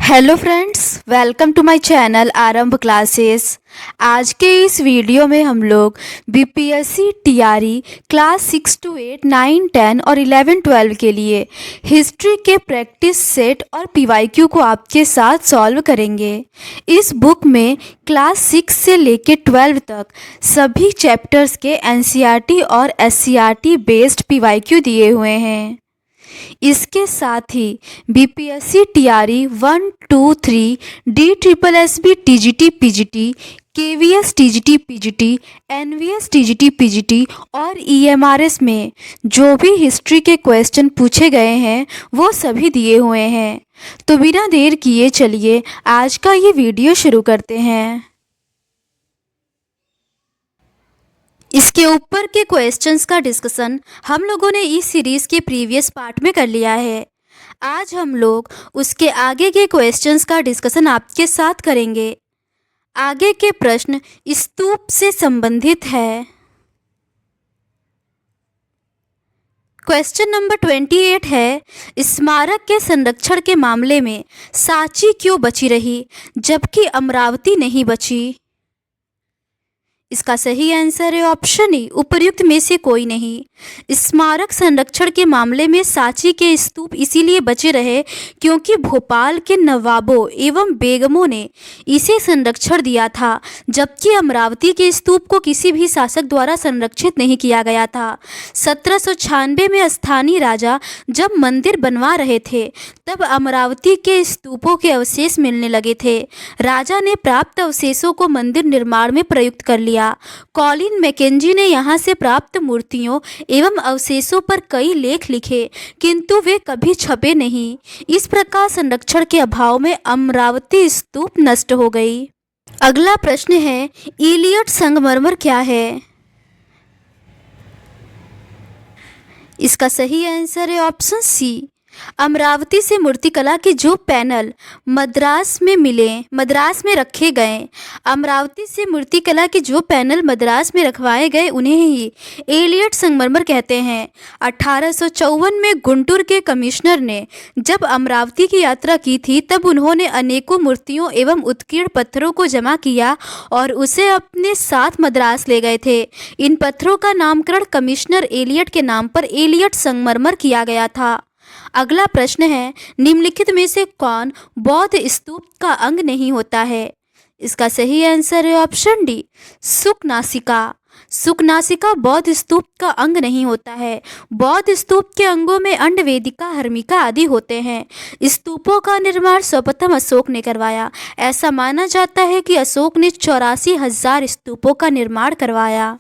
Hello friends, welcome to my channel Aarambh classes. आज के इस वीडियो में हम लोग बीपीएससी टीआरई क्लास 6 to 8, 9, 10 और 11, 12 के लिए हिस्ट्री के प्रैक्टिस सेट और पीवाईक्यू को आपके साथ सॉल्व करेंगे। इस बुक में क्लास 6 से लेके 12 तक सभी चैप्टर्स के एनसीईआरटी और एससीईआरटी बेस्ड पीवाईक्यू दिए हुए हैं। इसके साथ ही BPSC TRE 1, 2, 3, DSSB TGT PGT, KVS TGT PGT, NVS TGT PGT और ईएमआरएस में जो भी हिस्ट्री के क्वेश्चन पूछे गए हैं वो सभी दिए हुए हैं। तो बिना देर किए चलिए आज का ये वीडियो शुरू करते हैं। इसके ऊपर के क्वेश्चंस का डिस्कशन हम लोगों ने इस सीरीज़ के प्रीवियस पार्ट में कर लिया है। आज हम लोग उसके आगे के क्वेश्चंस का डिस्कशन आपके साथ करेंगे। आगे के प्रश्न स्तूप से संबंधित है। क्वेश्चन नंबर 28 है, स्मारक के संरक्षण के मामले में सांची क्यों बची रही जबकि अमरावती नहीं बची? इसका सही आंसर है ऑप्शन ई, उपर्युक्त में से कोई नहीं। स्मारक संरक्षण के मामले में सांची के स्तूप इसीलिए बचे रहे क्योंकि भोपाल के नवाबों एवं बेगमों ने इसे संरक्षण दिया था, जबकि अमरावती के स्तूप को किसी भी शासक द्वारा संरक्षित नहीं किया गया था। 1796 में स्थानीय राजा जब मंदिर बनवा रहे थे तब अमरावती के स्तूपों के अवशेष मिलने लगे थे। राजा ने प्राप्त अवशेषों को मंदिर निर्माण में प्रयुक्त कर लिया। कॉलिन मैकेंजी ने यहाँ से प्राप्त मूर्तियों एवं अवशेषों पर कई लेख लिखे, किंतु वे कभी छपे नहीं। इस प्रकार संरक्षण के अभाव में अमरावती स्तूप नष्ट हो गई। अगला प्रश्न है, इलियट संगमरमर क्या है? इसका सही आंसर है ऑप्शन सी। अमरावती से मूर्तिकला के जो पैनल मद्रास में रखे गए, अमरावती से मूर्तिकला के जो पैनल मद्रास में रखवाए गए उन्हें ही एलियट संगमरमर कहते हैं। 1854 में गुंटूर के कमिश्नर ने जब अमरावती की यात्रा की थी तब उन्होंने अनेकों मूर्तियों एवं उत्कीर्ण पत्थरों को जमा किया और उसे अपने साथ मद्रास ले गए थे। इन पत्थरों का नामकरण कमिश्नर एलियट के नाम पर एलियट संगमरमर किया गया था। अगला प्रश्न है, निम्नलिखित में से कौन बौद्ध स्तूप का अंग नहीं होता है? इसका सही आंसर है ऑप्शन डी, सुखनासिका। सुखनासिका बौद्ध स्तूप का अंग नहीं होता है। बौद्ध स्तूप के अंगों में अंडवेदिका, हर्मिका आदि होते हैं। स्तूपों का निर्माण सर्वप्रथम अशोक ने करवाया। ऐसा माना जाता है कि अशोक ने 84,000 स्तूपों का निर्माण करवाया।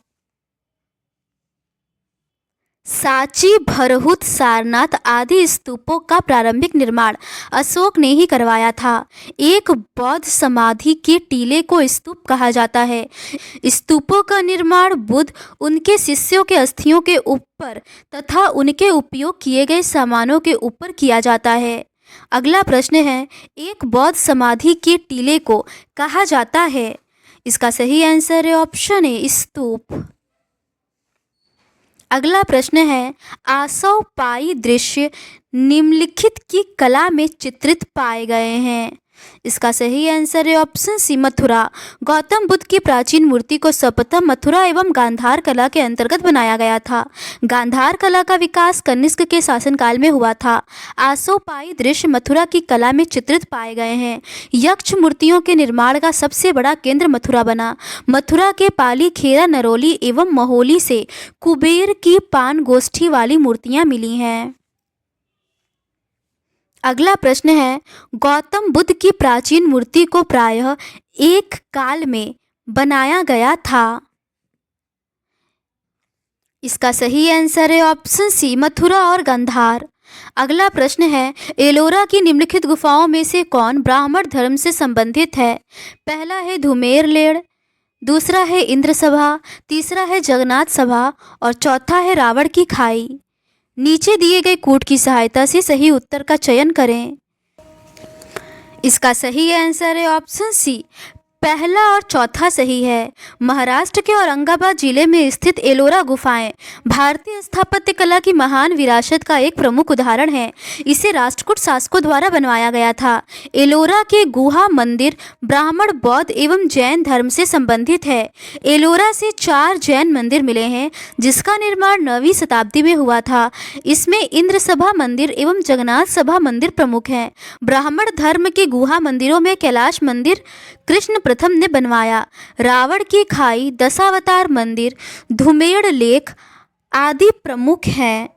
सांची, भरहुत, सारनाथ आदि स्तूपों का प्रारंभिक निर्माण अशोक ने ही करवाया था। एक बौद्ध समाधि के टीले को स्तूप कहा जाता है। स्तूपों का निर्माण बुद्ध, उनके शिष्यों के अस्थियों के ऊपर तथा उनके उपयोग किए गए सामानों के ऊपर किया जाता है। अगला प्रश्न है, एक बौद्ध समाधि के टीले को कहा जाता है? इसका सही आंसर है ऑप्शन ए, स्तूप। अगला प्रश्न है, आसवपाई दृश्य निम्नलिखित की कला में चित्रित पाए गए हैं। इसका सही आंसर है ऑप्शन सी, मथुरा। गौतम बुद्ध की प्राचीन मूर्ति को सर्वप्रथम मथुरा एवं गांधार कला के अंतर्गत बनाया गया था। गांधार कला का विकास कनिष्क के शासनकाल में हुआ था। आसवपाई दृश्य मथुरा की कला में चित्रित पाए गए हैं। यक्ष मूर्तियों के निर्माण का सबसे बड़ा केंद्र मथुरा बना। मथुरा के पाली, खेरा, नरौली एवं महोली से कुबेर की पान गोष्ठी वाली मूर्तियां मिली हैं। अगला प्रश्न है, गौतम बुद्ध की प्राचीन मूर्ति को प्रायः एक काल में बनाया गया था। इसका सही आंसर है ऑप्शन सी, मथुरा और गांधार। अगला प्रश्न है, एलोरा की निम्नलिखित गुफाओं में से कौन ब्राह्मण धर्म से संबंधित है? पहला है धुमेरलेड़, दूसरा है इंद्र सभा, तीसरा है जगन्नाथ सभा और चौथा है रावण की खाई। नीचे दिए गए कूट की सहायता से सही उत्तर का चयन करें। इसका सही आंसर है ऑप्शन सी, पहला और चौथा सही है। महाराष्ट्र के औरंगाबाद जिले में स्थित एलोरा गुफाएं भारतीय स्थापत्य कला की महान विरासत का एक प्रमुख उदाहरण है। इसे राष्ट्रकूट शासकों द्वारा बनवाया गया था। एलोरा के गुहा मंदिर ब्राह्मण, बौद्ध एवं जैन धर्म से संबंधित है। एलोरा से 4 जैन मंदिर मिले हैं, जिसका निर्माण 9वीं शताब्दी में हुआ था। इसमें इंद्र सभा मंदिर एवं जगन्नाथ सभा मंदिर प्रमुख हैं। ब्राह्मण धर्म के गुहा मंदिरों में कैलाश मंदिर कृष्ण प्रथम ने बनवाया। रावण की खाई, दशावतार मंदिर, धुमेड़ लेक आदि प्रमुख हैं।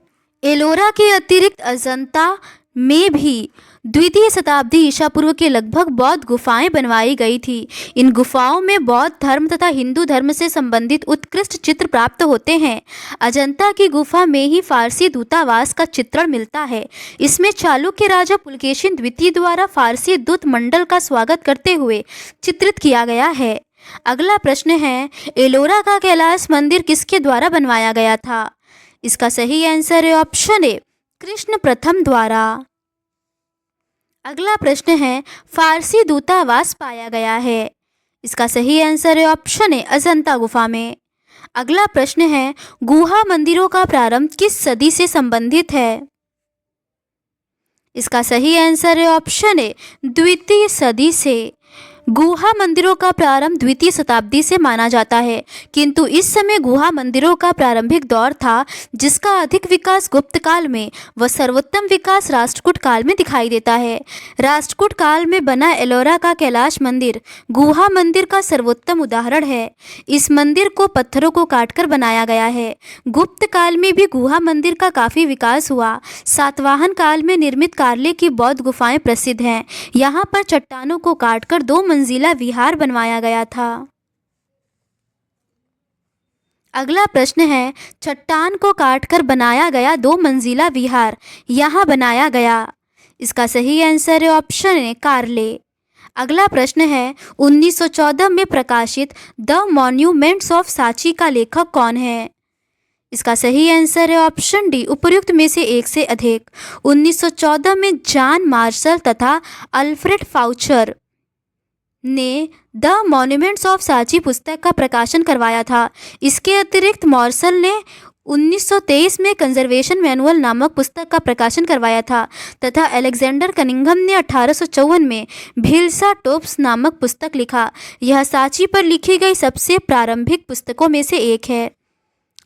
एलोरा के अतिरिक्त अजंता में भी द्वितीय शताब्दी ईसा पूर्व के लगभग बौद्ध गुफाएं बनवाई गई थी। इन गुफाओं में बौद्ध धर्म तथा हिंदू धर्म से संबंधित उत्कृष्ट चित्र प्राप्त होते हैं। अजंता की गुफा में ही फारसी दूतावास का चित्रण मिलता है। इसमें चालुक्य राजा पुलकेशिन द्वितीय द्वारा फारसी दूत मंडल का स्वागत करते हुए चित्रित किया गया है। अगला प्रश्न है, एलोरा का कैलाश मंदिर किसके द्वारा बनवाया गया था? इसका सही आंसर है ऑप्शन ए, कृष्ण प्रथम द्वारा। अगला प्रश्न है, फारसी दूतावास पाया गया है। इसका सही आंसर है ऑप्शन ए, अजंता गुफा में। अगला प्रश्न है, गुहा मंदिरों का प्रारंभ किस सदी से संबंधित है? इसका सही आंसर है ऑप्शन ए, द्वितीय सदी से। गुहा मंदिरों का प्रारंभ द्वितीय शताब्दी से माना जाता है, किंतु इस समय गुहा मंदिरों का प्रारंभिक दौर था, जिसका अधिक विकास गुप्त काल में व सर्वोत्तम विकास राष्ट्रकूट काल में दिखाई देता है। राष्ट्रकूट काल में बना एलोरा का कैलाश मंदिर गुहा मंदिर का सर्वोत्तम उदाहरण है। इस मंदिर को पत्थरों को काटकर बनाया गया है। गुप्त काल में भी गुहा मंदिर का काफ़ी विकास हुआ। सातवाहन काल में निर्मित कार्ले की बौद्ध गुफाएं प्रसिद्ध हैं। यहाँ पर चट्टानों को काटकर 2 मंजिला विहार बनवाया गया था। अगला प्रश्न है, चट्टान को काटकर बनाया गया 2 मंजिला विहार यहाँ बनाया गया। इसका सही आंसर है ऑप्शन ए, कार्ले। अगला प्रश्न है, 1914 में प्रकाशित द मॉन्यूमेंट्स ऑफ सांची का लेखक कौन है? इसका सही आंसर है ऑप्शन डी, उपर्युक्त में से एक से अधिक। 1914 में जॉन मार्शल तथा अल्फ्रेड फाउचर ने द मॉन्यूमेंट्स ऑफ सांची पुस्तक का प्रकाशन करवाया था। इसके अतिरिक्त मार्शल ने 1923 में कंजर्वेशन मैनुअल नामक पुस्तक का प्रकाशन करवाया था तथा अलेक्जेंडर कनिंघम ने 1854 में भिल्सा टोप्स नामक पुस्तक लिखा। यह सांची पर लिखी गई सबसे प्रारंभिक पुस्तकों में से एक है।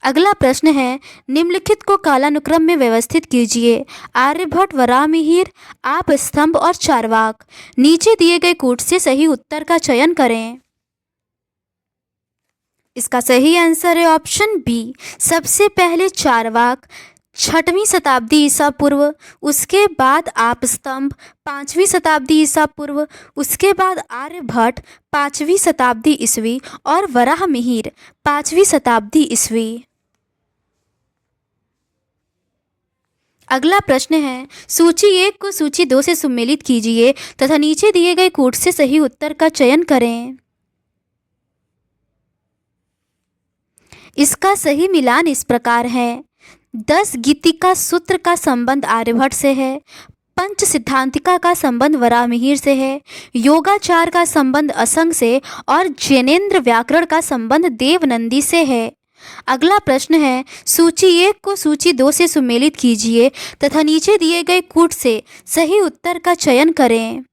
अगला प्रश्न है, निम्नलिखित को कालानुक्रम में व्यवस्थित कीजिए। आर्यभट्ट, वराहमिहिर, आपस्तंभ और चारवाक। नीचे दिए गए कूट से सही उत्तर का चयन करें। इसका सही आंसर है ऑप्शन बी, सबसे पहले चारवाक 6वीं शताब्दी ईसा पूर्व, उसके बाद आपस्तंभ 5वीं शताब्दी ईसा पूर्व, उसके बाद आर्यभट्ट 5वीं शताब्दी ईस्वी और वराहमिहिर 5वीं शताब्दी ईस्वी। अगला प्रश्न है, सूची 1 को सूची 2 से सम्मिलित कीजिए तथा नीचे दिए गए कूट से सही उत्तर का चयन करें। इसका सही मिलान इस प्रकार है। 10 गीतिका सूत्र का संबंध आर्यभट्ट से है। पंच सिद्धांतिका का संबंध वराहमिहिर से है। योगाचार का संबंध असंग से और जैनेन्द्र व्याकरण का संबंध देवनंदी से है। अगला प्रश्न है, सूची 1 को सूची 2 से सम्मिलित कीजिए तथा नीचे दिए गए कूट से सही उत्तर का चयन करें।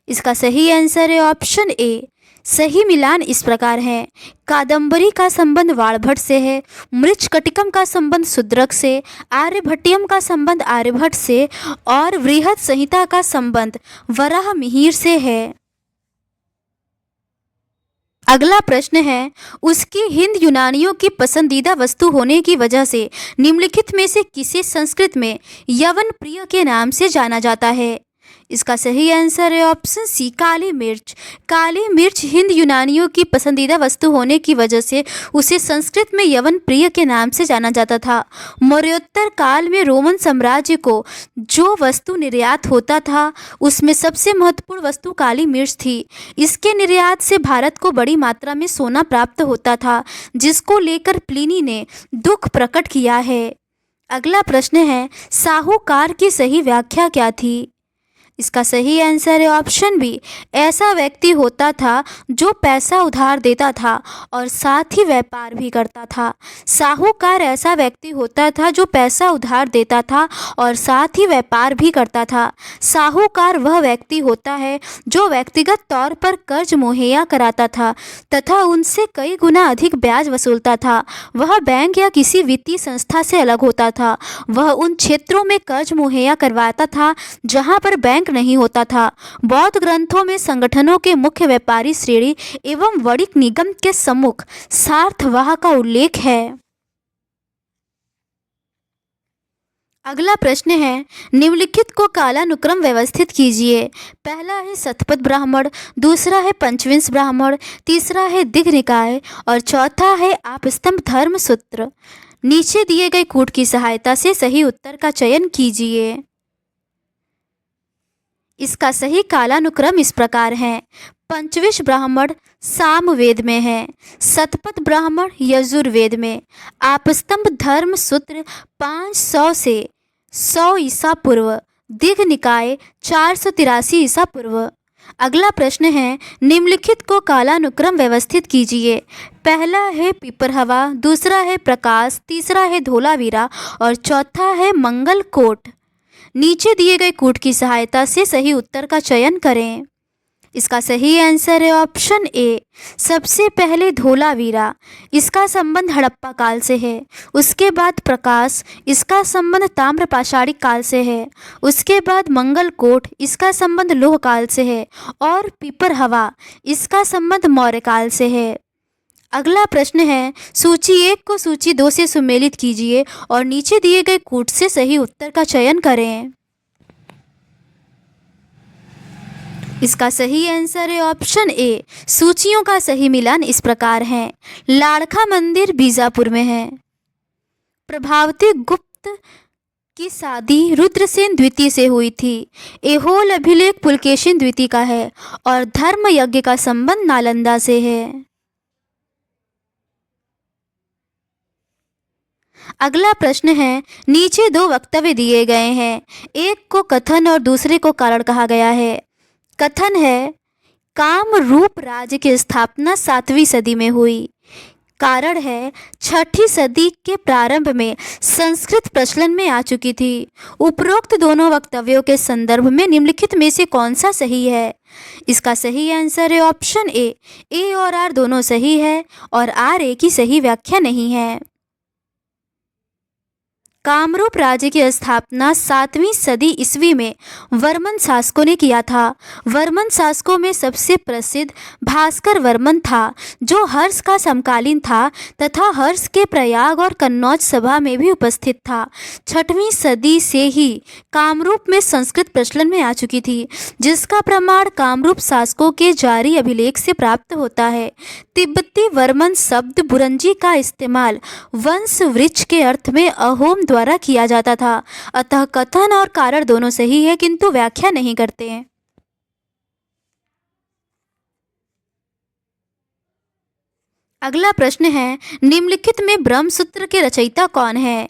इसका सही आंसर है ऑप्शन ए। सही मिलान इस प्रकार है। कादंबरी का संबंध वाणभट्ट से है। मृच्छकटिकम का संबंध शूद्रक से, आर्यभट्टियम का संबंध आर्यभट्ट से और वृहत संहिता का संबंध वराहमिहिर से है। अगला प्रश्न है, उसकी हिंद यूनानियों की पसंदीदा वस्तु होने की वजह से निम्नलिखित में से किसे संस्कृत में यवन प्रिय के नाम से जाना जाता है? इसका सही आंसर है ऑप्शन सी, काली मिर्च। काली मिर्च हिंद यूनानियों की पसंदीदा वस्तु होने की वजह से उसे संस्कृत में यवन प्रिय के नाम से जाना जाता था। मौर्योत्तर काल में रोमन साम्राज्य को जो वस्तु निर्यात होता था उसमें सबसे महत्वपूर्ण वस्तु काली मिर्च थी। इसके निर्यात से भारत को बड़ी मात्रा में सोना प्राप्त होता था, जिसको लेकर प्लिनी ने दुख प्रकट किया है। अगला प्रश्न है, साहूकार की सही व्याख्या क्या थी? इसका सही आंसर है ऑप्शन बी, ऐसा व्यक्ति होता था जो पैसा उधार देता था और साथ ही व्यापार भी करता था। साहूकार ऐसा व्यक्ति होता था जो पैसा उधार देता था और साथ ही व्यापार भी करता था। साहूकार वह व्यक्ति होता है जो व्यक्तिगत तौर पर कर्ज मुहैया कराता था तथा उनसे कई गुना अधिक ब्याज वसूलता था। वह बैंक या किसी वित्तीय संस्था से अलग होता था। वह उन क्षेत्रों में कर्ज मुहैया करवाता था जहां पर बैंक नहीं होता था। बौद्ध ग्रंथों में संगठनों के मुख्य व्यापारी श्रेणी एवं वाणिज्यिक निगम के सम्मुख सार्थवाह का उल्लेख है। अगला प्रश्न है, निम्नलिखित को कालानुक्रम व्यवस्थित कीजिए। पहला है शतपथ ब्राह्मण, दूसरा है पंचविंश ब्राह्मण, तीसरा है दिघ निकाय और चौथा है आपस्तंभ धर्म सूत्र। नीचे दिए गए कूट की सहायता से सही उत्तर का चयन कीजिए। इसका सही कालानुक्रम इस प्रकार है। पंचविंश ब्राह्मण सामवेद में है, शतपथ ब्राह्मण यजुर्वेद में, आपस्तंभ धर्म सूत्र 500 से 100 ईसा पूर्व, दिघ निकाय 483 ईसा पूर्व। अगला प्रश्न है, निम्नलिखित को कालानुक्रम व्यवस्थित कीजिए। पहला है पिपरहवा, दूसरा है प्रकाश, तीसरा है धोलावीरा और चौथा है मंगलकोट। नीचे दिए गए कूट की सहायता से सही उत्तर का चयन करें। इसका सही आंसर है ऑप्शन ए, सबसे पहले धोलावीरा। इसका संबंध हड़प्पा काल से है। उसके बाद प्रकाश, इसका संबंध ताम्रपाषाणी काल से है। उसके बाद मंगलकोट, इसका संबंध लोह काल से है और पिपरहवा, इसका संबंध मौर्य काल से है। अगला प्रश्न है, सूची 1 को सूची 2 से सुमेलित कीजिए और नीचे दिए गए कूट से सही उत्तर का चयन करें। इसका सही आंसर है ऑप्शन ए, सूचियों का सही मिलान इस प्रकार है। लाड़का मंदिर बीजापुर में है। प्रभावती गुप्त की शादी रुद्रसेन द्वितीय से हुई थी। एहोल अभिलेख पुलकेशिन द्वितीय का है और धर्म यज्ञ का संबंध नालंदा से है। अगला प्रश्न है, नीचे 2 वक्तव्य दिए गए हैं। एक को कथन और दूसरे को कारण कहा गया है। कथन है, कामरूप राज्य की स्थापना 7वीं सदी में हुई। कारण है, 6ठी सदी के प्रारंभ में संस्कृत प्रचलन में आ चुकी थी। उपरोक्त दोनों वक्तव्यों के संदर्भ में निम्नलिखित में से कौन सा सही है? इसका सही आंसर है ऑप्शन ए और आर दोनों सही है और आर ए की सही व्याख्या नहीं है। कामरूप राज्य की स्थापना 7वीं सदी ईस्वी में वर्मन शासकों ने किया था। वर्मन शासकों में सबसे प्रसिद्ध भास्कर वर्मन था, जो हर्ष का समकालीन था तथा हर्ष के प्रयाग और कन्नौज सभा में भी उपस्थित था। 6वीं सदी से ही कामरूप में संस्कृत प्रचलन में आ चुकी थी, जिसका प्रमाण कामरूप शासकों के जारी अभिलेख से प्राप्त होता है। तिब्बती वर्मन शब्द बुरंजी का इस्तेमाल वंश वृक्ष के अर्थ में अहोम द्वारा किया जाता था। अतः कथन और कारण दोनों सही है किंतु व्याख्या नहीं करते हैं। अगला प्रश्न है, निम्नलिखित में ब्रह्मसूत्र के रचयिता कौन है?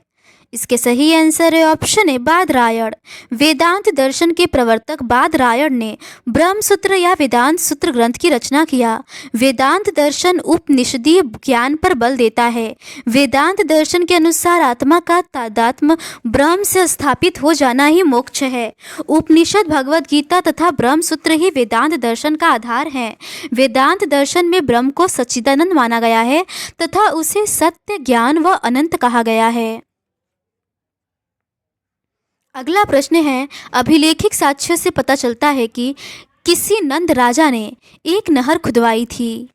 इसके सही आंसर है ऑप्शन ए, बादरायण। वेदांत दर्शन के प्रवर्तक बादरायण ने ब्रह्मसूत्र या वेदांत सूत्र ग्रंथ की रचना किया। वेदांत दर्शन उपनिषदीय ज्ञान पर बल देता है। वेदांत दर्शन के अनुसार आत्मा का तादात्म्य ब्रह्म से स्थापित हो जाना ही मोक्ष है। उपनिषद, भगवद गीता तथा ब्रह्मसूत्र ही वेदांत दर्शन का आधार है। वेदांत दर्शन में ब्रह्म को सच्चिदानंद माना गया है तथा उसे सत्य, ज्ञान व अनंत कहा गया है। अगला प्रश्न है, अभिलेखिक साक्ष्य से पता चलता है कि किसी नंद राजा ने एक नहर खुदवाई थी।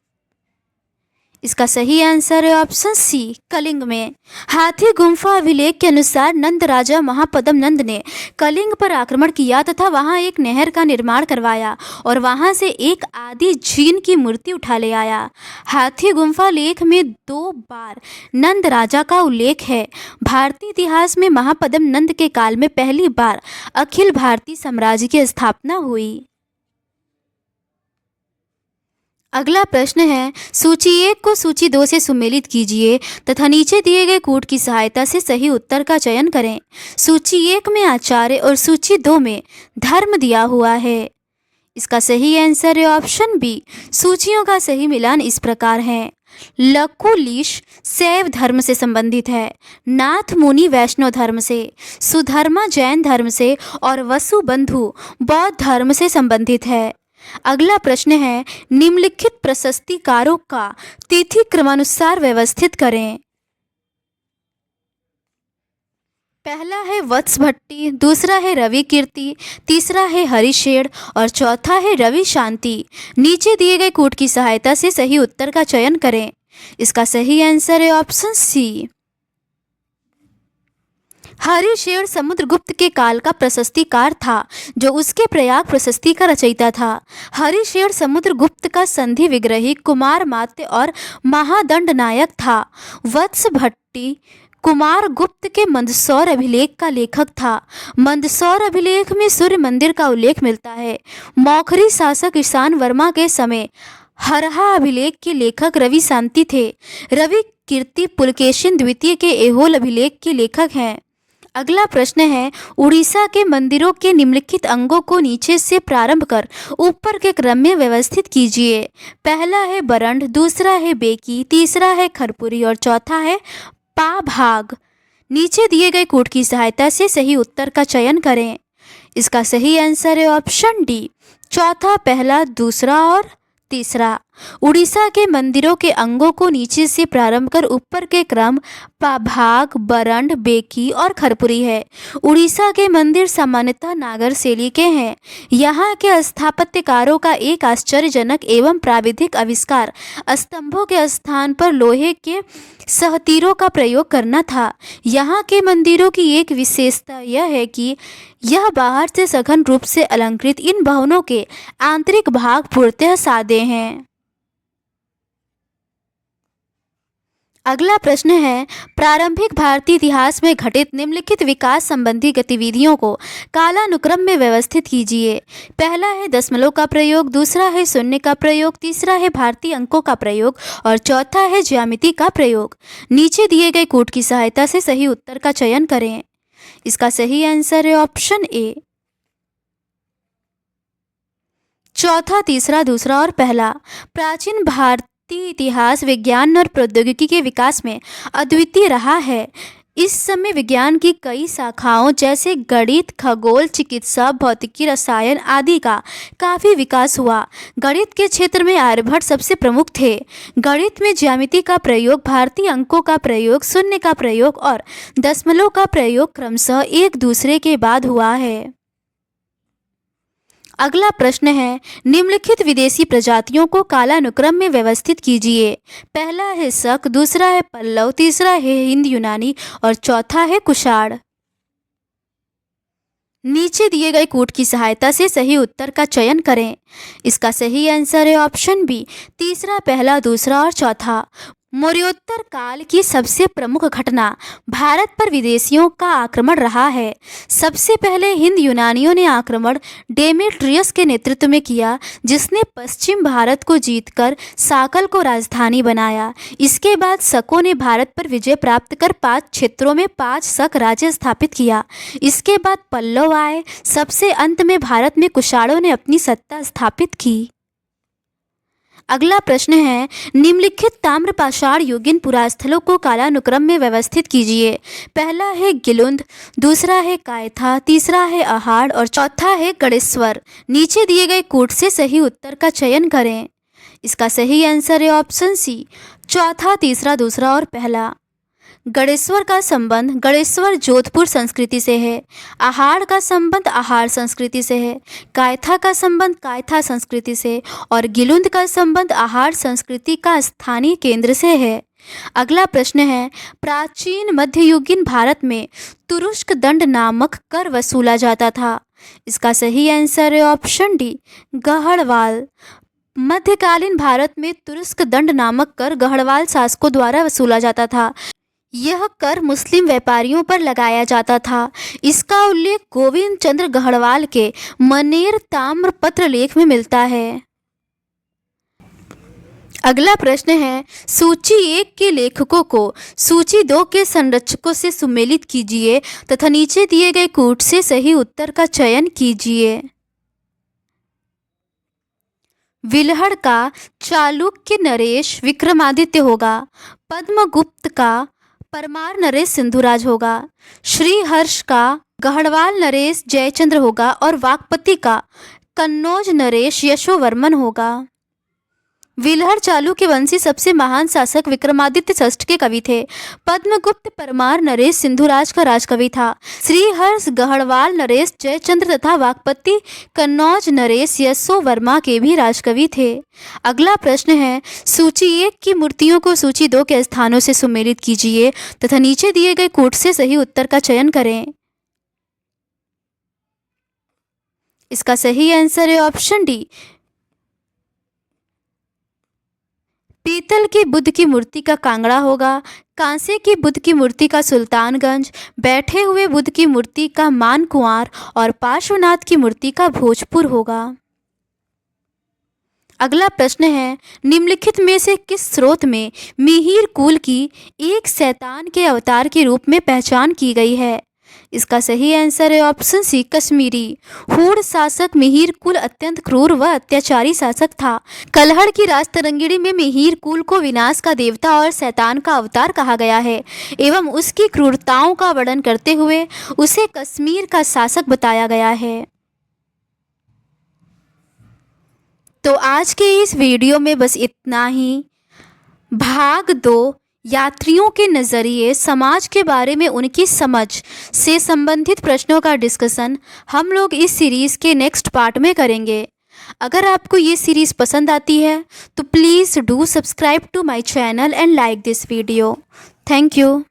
इसका सही आंसर है ऑप्शन सी, कलिंग में। हाथी गुम्फा अभिलेख के अनुसार नंद राजा महापद्म नंद ने कलिंग पर आक्रमण किया तथा वहां एक नहर का निर्माण करवाया और वहां से एक आदि जीन की मूर्ति उठा ले आया। हाथी गुम्फा लेख में 2 बार नंद राजा का उल्लेख है। भारतीय इतिहास में महापद्म नंद के काल में पहली बार अखिल भारतीय साम्राज्य की स्थापना हुई। अगला प्रश्न है, सूची 1 को सूची 2 से सुमेलित कीजिए तथा नीचे दिए गए कूट की सहायता से सही उत्तर का चयन करें। सूची 1 में आचार्य और सूची 2 में धर्म दिया हुआ है। इसका सही आंसर है ऑप्शन बी। सूचियों का सही मिलान इस प्रकार है। लकुलिश शैव धर्म से संबंधित है, नाथ मुनि वैष्णव धर्म से, सुधर्मा जैन धर्म से और वसुबंधु बौद्ध धर्म से संबंधित है। अगला प्रश्न है, निम्नलिखित प्रशस्तिकारों का तिथि क्रमानुसार व्यवस्थित करें। पहला है वत्स भट्टी, दूसरा है रवि कीर्ति, तीसरा है हरिशेर और चौथा है रवि शांति। नीचे दिए गए कूट की सहायता से सही उत्तर का चयन करें। इसका सही आंसर है ऑप्शन सी। हरिशेर समुद्रगुप्त के काल का प्रशस्तिकार था, जो उसके प्रयाग प्रशस्ति का रचयिता था। हरिशेर समुद्रगुप्त का संधि विग्रही, कुमार मात्य और महादंड नायक था। वत्स भट्टी कुमार गुप्त के मंदसौर अभिलेख का लेखक था। मंदसौर अभिलेख में सूर्य मंदिर का उल्लेख मिलता है। मौखरी शासक ईशान वर्मा के समय हरहा अभिलेख के लेखक रवि शांति थे। रवि कीर्ति पुलकेशिन द्वितीय के ऐहोल अभिलेख के लेखक हैं। अगला प्रश्न है, उड़ीसा के मंदिरों के निम्नलिखित अंगों को नीचे से प्रारंभ कर ऊपर के क्रम में व्यवस्थित कीजिए। पहला है बरंड, दूसरा है बेकी, तीसरा है खरपुरी और चौथा है पाभाग। नीचे दिए गए कूट की सहायता से सही उत्तर का चयन करें। इसका सही आंसर है ऑप्शन डी, चौथा, पहला, दूसरा और तीसरा। उड़ीसा के मंदिरों के अंगों को नीचे से प्रारंभ कर ऊपर के क्रम पाभाग, बरंड, बेकी और खरपुरी है। उड़ीसा के मंदिर सामान्यतः नागर शैली के हैं। यहाँ के स्थापत्यकारों का एक आश्चर्यजनक एवं प्राविधिक आविष्कार स्तंभों के स्थान पर लोहे के सहतीरों का प्रयोग करना था। यहाँ के मंदिरों की एक विशेषता यह है कि यह बाहर से सघन रूप से अलंकृत इन भवनों के आंतरिक भाग पूर्णतः सादे हैं। अगला प्रश्न है, प्रारंभिक भारतीय इतिहास में घटित निम्नलिखित विकास संबंधी गतिविधियों को कालानुक्रम में व्यवस्थित कीजिए। पहला है दशमलव का प्रयोग, दूसरा है शून्य का प्रयोग, तीसरा है भारतीय अंकों का प्रयोग और चौथा है ज्यामिति का प्रयोग। नीचे दिए गए कूट की सहायता से सही उत्तर का चयन करें। इसका सही आंसर है ऑप्शन ए, चौथा, तीसरा, दूसरा और पहला। प्राचीन भारतीय इतिहास विज्ञान और प्रौद्योगिकी के विकास में अद्वितीय रहा है। इस समय विज्ञान की कई शाखाओं जैसे गणित, खगोल, चिकित्सा, भौतिकी, रसायन आदि का काफ़ी विकास हुआ। गणित के क्षेत्र में आर्यभट्ट सबसे प्रमुख थे। गणित में ज्यामिति का प्रयोग, भारतीय अंकों का प्रयोग, शून्य का प्रयोग और दशमलव का प्रयोग क्रमशः एक दूसरे के बाद हुआ है। अगला प्रश्न है, निम्नलिखित विदेशी प्रजातियों को कालानुक्रम में व्यवस्थित कीजिए। पहला है शक, दूसरा है पल्लव, तीसरा है हिंद यूनानी और चौथा है कुषाण। नीचे दिए गए कूट की सहायता से सही उत्तर का चयन करें। इसका सही आंसर है ऑप्शन बी, तीसरा, पहला, दूसरा और चौथा। मौर्योत्तर काल की सबसे प्रमुख घटना भारत पर विदेशियों का आक्रमण रहा है। सबसे पहले हिंद यूनानियों ने आक्रमण डेमेट्रियस के नेतृत्व में किया, जिसने पश्चिम भारत को जीतकर साकल को राजधानी बनाया। इसके बाद शकों ने भारत पर विजय प्राप्त कर 5 क्षेत्रों में 5 शक राज्य स्थापित किया। इसके बाद पल्लव आए। सबसे अंत में भारत में कुषाणों ने अपनी सत्ता स्थापित की। अगला प्रश्न है, निम्नलिखित ताम्रपाषाण युगीन पुरास्थलों को कालानुक्रम में व्यवस्थित कीजिए। पहला है गिलुंद, दूसरा है कायथा, तीसरा है अहाड़ और चौथा है गणेश्वर। नीचे दिए गए कूट से सही उत्तर का चयन करें। इसका सही आंसर है ऑप्शन सी, चौथा, तीसरा, दूसरा और पहला। गणेश्वर का संबंध गणेश्वर जोधपुर संस्कृति से है। आहाड़ का संबंध आहाड़ संस्कृति से है। कायथा का संबंध कायथा संस्कृति से और गिलुंद का संबंध आहाड़ संस्कृति का स्थानीय केंद्र से है। अगला प्रश्न है, प्राचीन मध्ययुगीन भारत में तुरुष्क दंड नामक कर वसूला जाता था। इसका सही आंसर है ऑप्शन डी, गढ़वाल। मध्यकालीन भारत में तुरुष्क दंड नामक कर गढ़वाल शासकों द्वारा वसूला जाता था। यह कर मुस्लिम व्यापारियों पर लगाया जाता था। इसका उल्लेख गोविंद चंद्र गढ़वाल के मनेर ताम्रपत्र लेख में मिलता है। अगला प्रश्न है, सूची 1 के लेखकों को सूची 2 के संरचकों से सुमेलित कीजिए तथा नीचे दिए गए कूट से सही उत्तर का चयन कीजिए। विल्हड़ का चालुक्य नरेश विक्रमादित्य होगा। पद्मगुप्त का परमार नरेश सिंधुराज होगा। श्रीहर्ष का गढ़वाल नरेश जयचंद्र होगा और वाकपति का कन्नौज नरेश यशोवर्मन होगा। विल्हड़ चालुक्य वंशी सबसे महान शासक विक्रमादित्य षष्ठ के कवि थे। पद्मगुप्त परमार नरेश सिंधुराज का राजकवि था। श्रीहर्ष गढ़वाल नरेश जयचंद्र तथा वाकपति कन्नौज नरेश यशोवर्मा के भी राजकवि थे। अगला प्रश्न है, सूची 1 की मूर्तियों को सूची 2 के स्थानों से सुमेलित कीजिए तथा नीचे दिए गए कूट से सही उत्तर का चयन करें। इसका सही आंसर है ऑप्शन डी। पीतल की बुद्ध की मूर्ति का कांगड़ा होगा। कांसे की बुद्ध की मूर्ति का सुल्तानगंज, बैठे हुए बुद्ध की मूर्ति का मानकुआर और पार्श्वनाथ की मूर्ति का भोजपुर होगा। अगला प्रश्न है, निम्नलिखित में से किस स्रोत में मिहिर कुल की एक शैतान के अवतार के रूप में पहचान की गई है? इसका सही आंसर है ऑप्शन सी, कश्मीरी। हूण शासक मिहिर कुल अत्यंत क्रूर व अत्याचारी शासक था। कलहड़ की राजतरंगिणी में मिहिर कुल को विनाश का देवता और शैतान का अवतार कहा गया है एवं उसकी क्रूरताओं का वर्णन करते हुए उसे कश्मीर का शासक बताया गया है। तो आज के इस वीडियो में बस इतना ही। भाग 2 यात्रियों के नज़रिए समाज के बारे में उनकी समझ से संबंधित प्रश्नों का डिस्कशन हम लोग इस सीरीज़ के नेक्स्ट पार्ट में करेंगे। अगर आपको ये सीरीज़ पसंद आती है तो please do subscribe to my channel and like this video. Thank you.